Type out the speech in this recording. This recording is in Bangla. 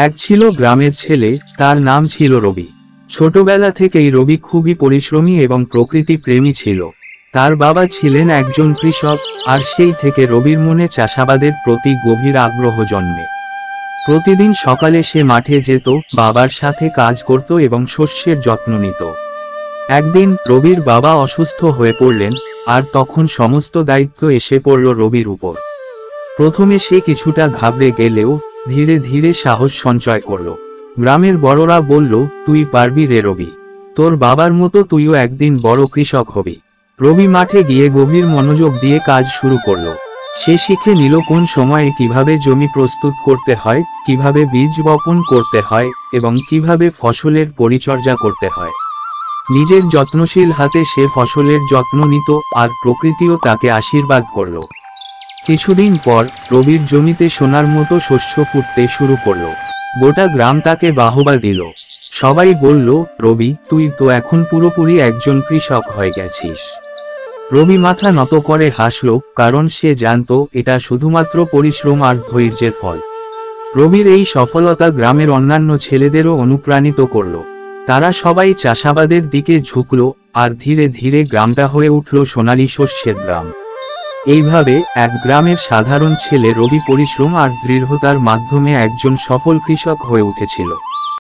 এক ছিল গ্রামের ছেলে, তার নাম ছিল রবি। ছোটবেলা থেকেই রবি খুবই পরিশ্রমী এবং প্রকৃতি প্রেমী ছিল। তার বাবা ছিলেন একজন কৃষক, আর সেই থেকে রবির মনে চাষাবাদের প্রতি গভীর আগ্রহ জন্মে। প্রতিদিন সকালে সে মাঠে যেত, বাবার সাথে কাজ করত এবং শস্যের যত্ন নিত। একদিন রবির বাবা অসুস্থ হয়ে পড়লেন, আর তখন সমস্ত দায়িত্ব এসে পড়ল রবির উপর। প্রথমে সে কিছুটা ঘাবড়ে গেলেও ধীরে ধীরে সাহস সঞ্চয় করল। গ্রামের বড়রা বলল, তুই পারবি রে রবি, তোর বাবার মতো তুইও একদিন বড় কৃষক হবি। রবি মাঠে গিয়ে গভীর মনোযোগ দিয়ে কাজ শুরু করল। সে শিখে নিল কোন সময়ে কিভাবে জমি প্রস্তুত করতে হয়, কিভাবে বীজ বপন করতে হয় এবং কিভাবে ফসলের পরিচর্যা করতে হয়। নিজের যত্নশীল হাতে সে ফসলের যত্ন নিত, আর প্রকৃতিও তাকে আশীর্বাদ করল। কিছুদিন পর রবির জমিতে সোনার মতো শস্য ফুটতে শুরু করল। গোটা গ্রাম তাকে বাহবা দিল। সবাই বলল, রবি, তুই তো এখন পুরোপুরি একজন কৃষক হয়ে গেছিস। রবি মাথা নত করে হাসল, কারণ সে জানত এটা শুধুমাত্র পরিশ্রম আর ধৈর্যের ফল। রবির এই সফলতা গ্রামের অন্যান্য ছেলেদেরও অনুপ্রাণিত করল। তারা সবাই চাষাবাদের দিকে ঝুঁকল, আর ধীরে ধীরে গ্রামটা হয়ে উঠল সোনালী শস্যের গ্রাম। এইভাবে এক গ্রামের সাধারণ ছেলে রবি পরিশ্রম আর দৃঢ়তার মাধ্যমে একজন সফল কৃষক হয়ে উঠেছিল।